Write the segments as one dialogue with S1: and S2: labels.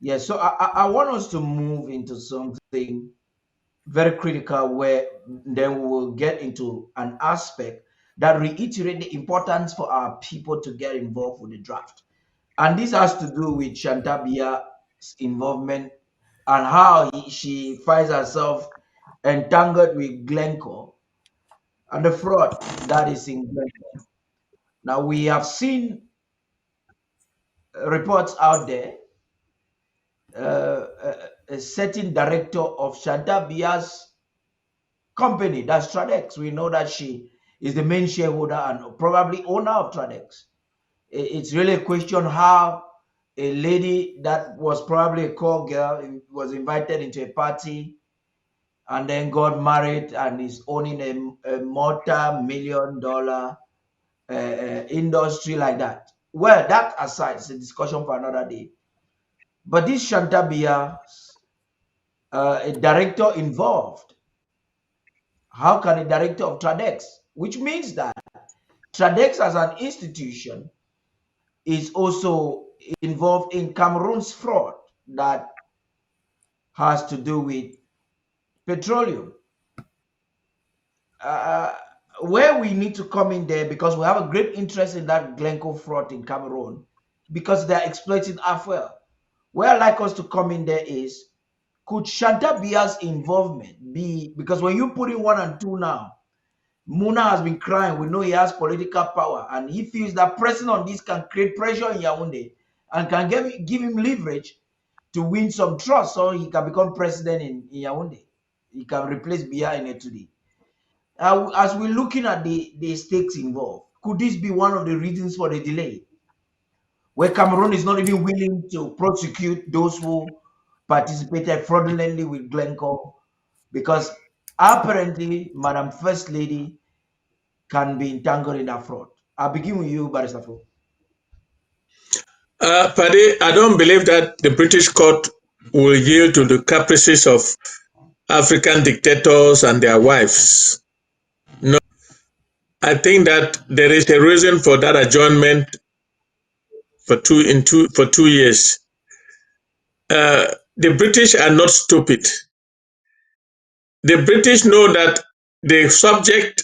S1: Yes, so I want us to move into something very critical where then we will get into an aspect that reiterate the importance for our people to get involved with the draft. And this has to do with Chantal Biya's involvement and how she finds herself entangled with Glencore and the fraud that is in Glencore. Now, we have seen reports out there, a certain director of Chantal Biya's company, that's Tradex. We know that she is the main shareholder and probably owner of Tradex. It's really a question how a lady that was probably a call girl was invited into a party and then got married and is owning a multi-million dollar industry like that. Well, that aside, it's a discussion for another day. But this Chantal Biya, a director involved, how can a director of Tradex, which means that Tradex as an institution is also involved in Cameroon's fraud that has to do with petroleum. Uh, where we need to come in there because we have a great interest in that Glencore fraud in Cameroon because they're exploiting our fuel. Where I'd like us to come in there is could Chantal Biya's involvement be because when you put in one and two now, Muna has been crying. We know he has political power, and he feels that pressing on this can create pressure in Yaoundé and can give him leverage to win some trust so he can become president in Yaoundé. He can replace Biya in it today. As we're looking at the stakes involved, could this be one of the reasons for the delay? Where Cameroon is not even willing to prosecute those who participated fraudulently with Glencore because apparently Madam First Lady can be entangled in that fraud. I'll begin with you, Barrister Fo.
S2: Paddy, I don't believe that the British court will yield to the caprices of African dictators and their wives. No, I think that there is a reason for that adjournment for 2 years. The British are not stupid. The British know that the subject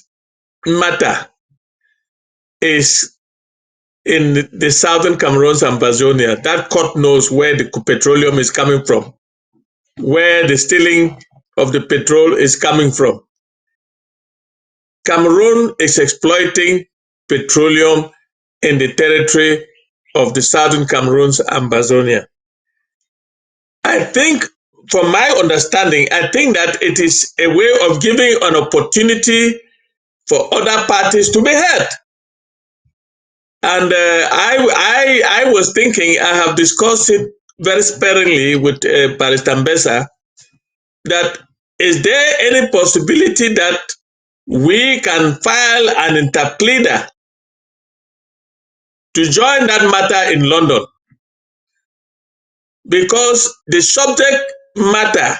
S2: matter is in the southern Cameroons and Bazonia. That court knows where the petroleum is coming from, where the stealing of the petrol is coming from. Cameroon is exploiting petroleum in the territory of the southern Cameroons and Bazonia. I think, from my understanding, I think that it is a way of giving an opportunity for other parties to be heard. And I was thinking, I have discussed it very sparingly with Barrister Mbeseha, that is there any possibility that we can file an interpleader to join that matter in London? Because the subject matter,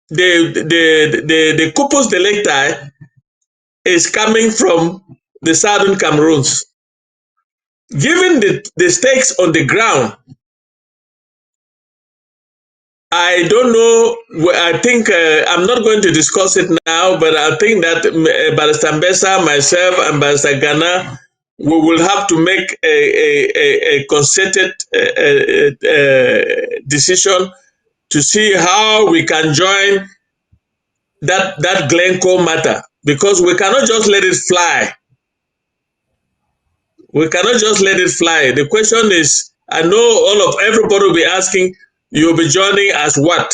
S2: the corpus delicti is coming from the southern Cameroons. Given the stakes on the ground, I don't know. I think I'm not going to discuss it now, but I think that Barrister Mbeseha, myself, and Barrister Ghana, we will have to make a concerted decision to see how we can join that Glencore matter, because we cannot just let it fly. We cannot just let it fly. The question is, I know everybody will be asking, you'll be joining as what?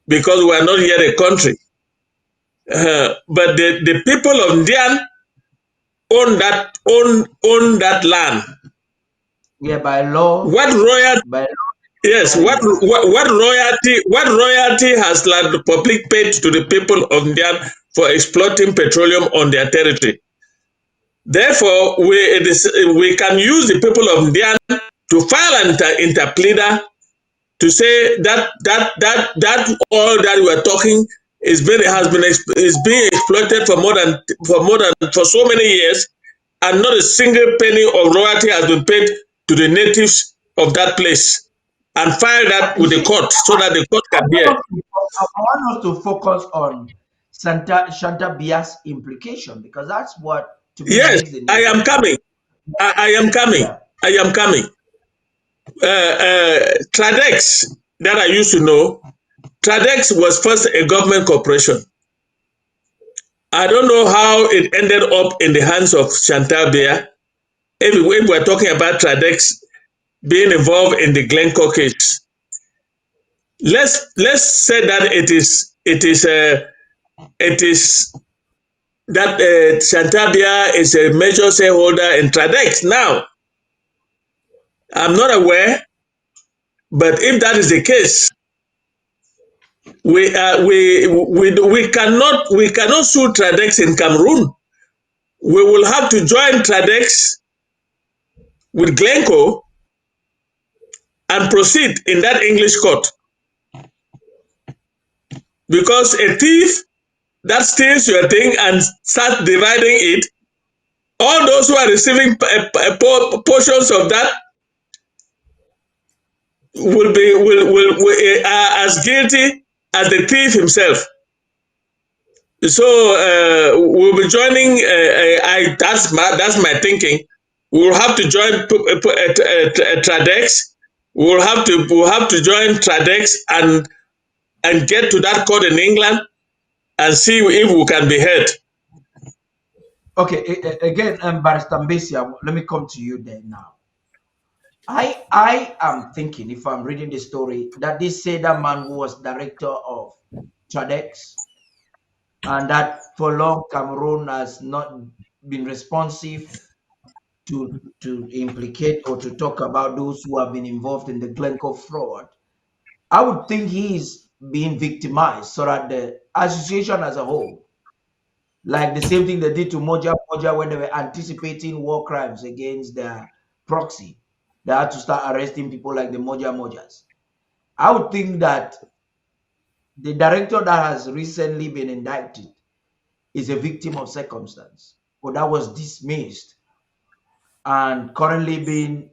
S2: Because we are not yet a country. But the people of Ndian own that land.
S1: Yeah, by law.
S2: What royalty?
S1: By law.
S2: Yes. What royalty has the public paid to the people of Ndian for exploiting petroleum on their territory? Therefore, we can use the people of Ndian to file an interpleader to say that oil that we are talking is being exploited for so many years, and not a single penny of royalty has been paid to the natives of that place. and file that
S1: You
S2: with the
S1: see,
S2: court so that the court can hear.
S1: I want us to focus on Chantal Biya's implication because that's what to me
S2: Yes,
S1: makes the
S2: I
S1: news
S2: am
S1: right now.
S2: coming. I am coming.
S1: Yeah.
S2: I am coming. Tradex that I used to know, Tradex was first a government corporation. I don't know how it ended up in the hands of Chantal Biya. If we're talking about Tradex being involved in the Glencore case, let's say that it is that Chantal Biya is a major shareholder in Tradex. Now, I'm not aware, but if that is the case, we cannot sue Tradex in Cameroon. We will have to join Tradex with Glencore and proceed in that English court because a thief that steals your thing and starts dividing it, all those who are receiving portions of that will are as guilty as the thief himself. So we'll be joining. That's my thinking. We'll have to join Tradex. We'll have to join Tradex and get to that court in England and see if we can be heard.
S1: Okay. Again, Barrister Mbeseha, let me come to you there now. I am thinking, if I'm reading the story, that this Seda man who was director of Tradex and that for long Cameroon has not been responsive to implicate or to talk about those who have been involved in the Glencore fraud. I would think he is being victimized so that the association as a whole, like the same thing they did to Moja Moja when they were anticipating war crimes against their proxy, they had to start arresting people like the Moja Mojas. I would think that the director that has recently been indicted is a victim of circumstance or that was dismissed and currently being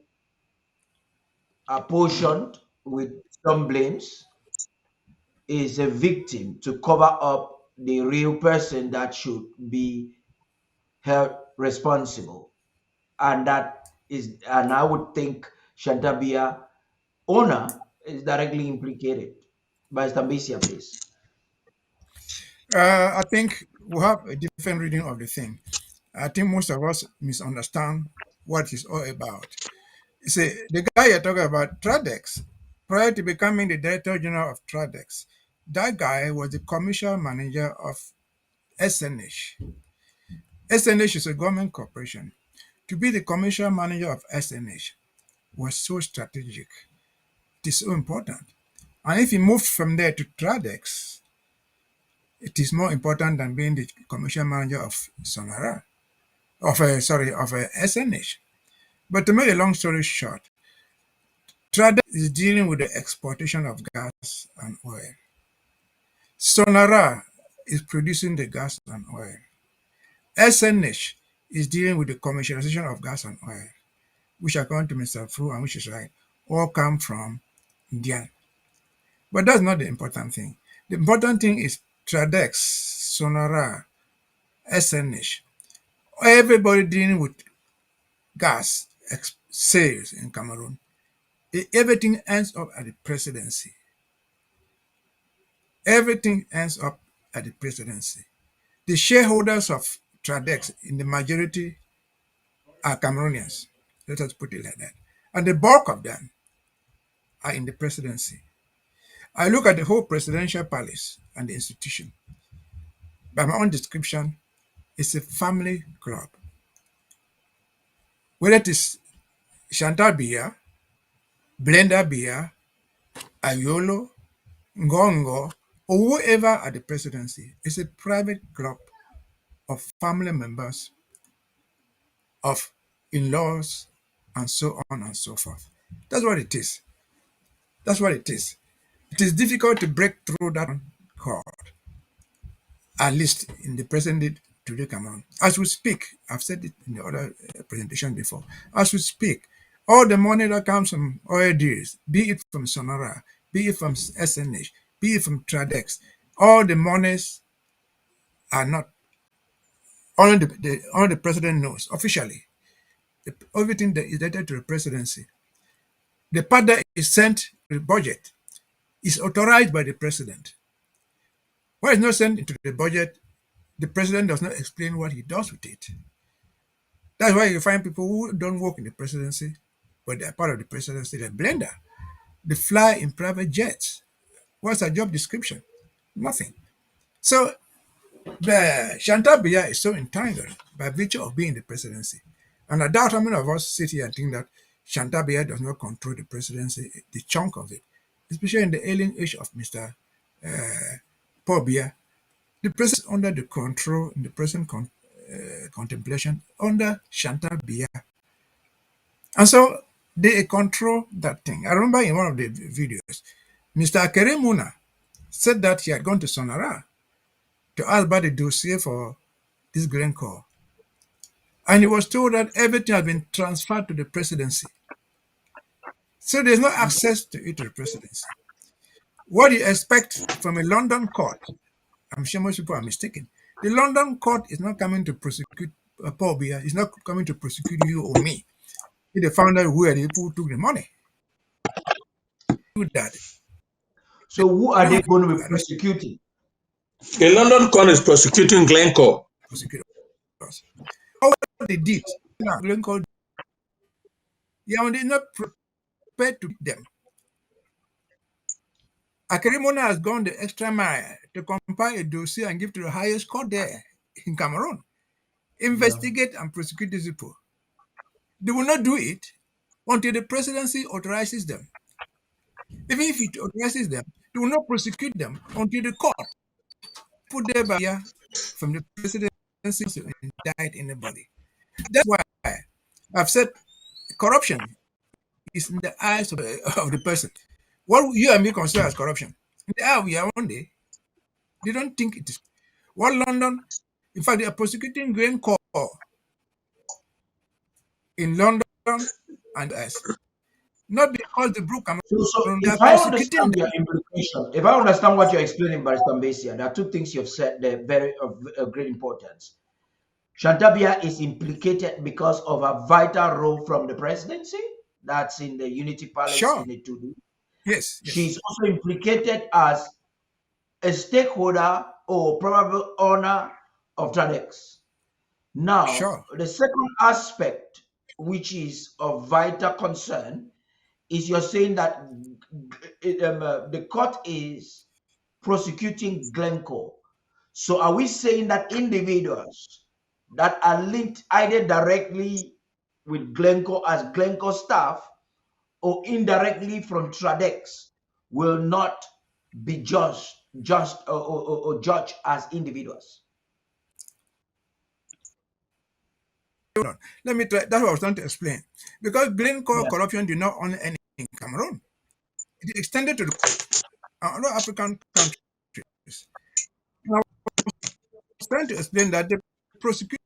S1: apportioned with some blames is a victim to cover up the real person that should be held responsible. And I would think Chantal Biya owner is directly implicated by Stambisia, please.
S3: I think we have a different reading of the thing. I think most of us misunderstand what it's all about. You see, the guy you're talking about, Tradex, prior to becoming the Director General of Tradex, that guy was the commercial manager of SNH. SNH is a government corporation. To be the commercial manager of SNH was so strategic. It is so important. And if he moved from there to Tradex, it is more important than being the commercial manager of Sonara, of SNH. But to make a long story short, Tradex is dealing with the exportation of gas and oil. Sonara is producing the gas and oil. SNH is dealing with the commercialization of gas and oil, which according to Mr. Fu and which is right, all come from India. But that's not the important thing. The important thing is Tradex, Sonara, SNH, everybody dealing with gas sales in Cameroon. Everything ends up at the presidency. Everything ends up at the presidency. The shareholders of Tradex in the majority are Cameroonians. Let us put it like that. And the bulk of them are in the presidency. I look at the whole presidential palace and the institution. By my own description, it's a family club. Whether it is Chantal Biya, Blenda Biya, Ayolo, Ngongo, or whoever at the presidency, it's a private club of family members, of in-laws, and so on and so forth. That's what it is. That's what it is. It is difficult to break through that cord, at least in the present day today, Cameroon. As we speak, I've said it in the other presentation before. As we speak, All the money that comes from oil deals, be it from Sonora, be it from SNH, be it from Tradex, all the monies are not, only the president knows officially. Everything that is related to the presidency. The part that is sent to the budget is authorized by the president. What is not sent into the budget, the president does not explain what he does with it. That's why you find people who don't work in the presidency, but they're part of the presidency, they blender. They fly in private jets. What's their job description? Nothing. So the Chantal Biya is so entangled by virtue of being the presidency. And I doubt how many of us sit here and think that Chantal Biya does not control the presidency, the chunk of it, especially in the alien age of Mr. Paul Biya. The president is under the control, in the present contemplation, under Chantal Biya. And so they control that thing. I remember in one of the videos, Mr. Akeremuna said that he had gone to Sonara to ask about the dossier for this Glencore. And he was told that everything had been transferred to the presidency. So there's no access to it to the presidency. What you expect from a London court, I'm sure most people are mistaken. The London court is not coming to prosecute Paul Biya, it's not coming to prosecute you or me. If they found out where the people who took the money, do that. They
S1: So who are
S3: don't
S1: they
S3: have
S1: going to
S3: to
S1: be
S3: arrest
S1: prosecuting?
S2: The London Con is prosecuting Glencore.
S3: prosecutors. All what they did, now, Glencore, yeah, they not prepared to them. Akerimona has gone the extra mile to compile a dossier and give to the highest court there in Cameroon.
S1: Yeah.
S3: Investigate and prosecute these people. They will not do it until the presidency authorizes them. Even if it authorizes them, they will not prosecute them until the court put their barrier from the presidency to indict anybody. That's why I've said corruption is in the eyes of the person. What you and me consider as corruption, in the eye of Yaoundé, they don't think it is. What London, in fact, they are prosecuting Glencore in London and us. Not because they broke
S1: So
S3: Cameroon, they are
S1: if I
S3: prosecuting
S1: understand your
S3: them.
S1: implication, if I understand what you're explaining, Barrister Mbeseha, there are two things you've said there very of great importance. Chantal Biya is implicated because of a vital role from the presidency. That's in the Unity Palace
S3: Sure.
S1: in the 2D.
S3: Yes, yes.
S1: She's also implicated as a stakeholder or probable owner of TADEX. Now,
S3: Sure.
S1: the second aspect, which is of vital concern, is you're saying that the court is prosecuting Glencore. So are we saying that individuals that are linked either directly with Glencore as Glencore staff or indirectly from Tradex will not be or judged as individuals?
S3: Hold on. Let me try. That's what I was trying to explain. Because Glencore
S1: Yeah.
S3: corruption did not only end in Cameroon, it extended to the other African countries. And I was trying to explain that the prosecution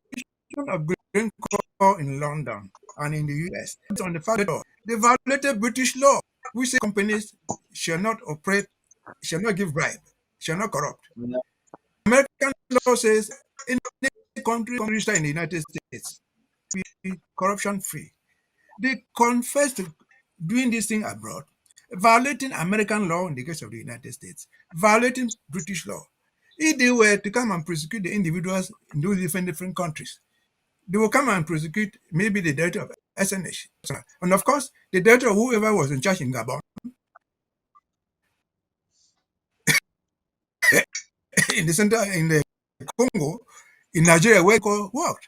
S3: of Glencore in London and in the US is on the fact that they violated British law, which says companies shall not operate, shall not give bribe, shall not corrupt.
S1: Yeah.
S3: American law says any country registered in the United States be corruption free. They confess to doing this thing abroad, violating American law in the case of the United States, violating British law. If they were to come and prosecute the individuals in those different countries, they will come and prosecute maybe the director of SNH. And of course, the director of whoever was in charge in Gabon, in the center, in the Congo, in Nigeria, where it worked.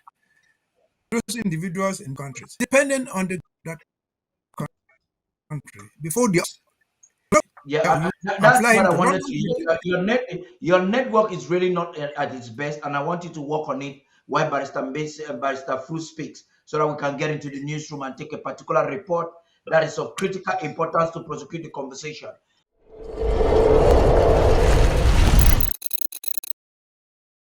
S3: Those individuals in countries, depending on that country, before the
S1: Yeah,
S3: you and
S1: that's
S3: fly
S1: what I
S3: into
S1: wanted
S3: London,
S1: to hear. Your network is really not at its best, and I want you to work on it while Barrister Fu speaks, so that we can get into the newsroom and take a particular report that is of critical importance to prosecute the conversation.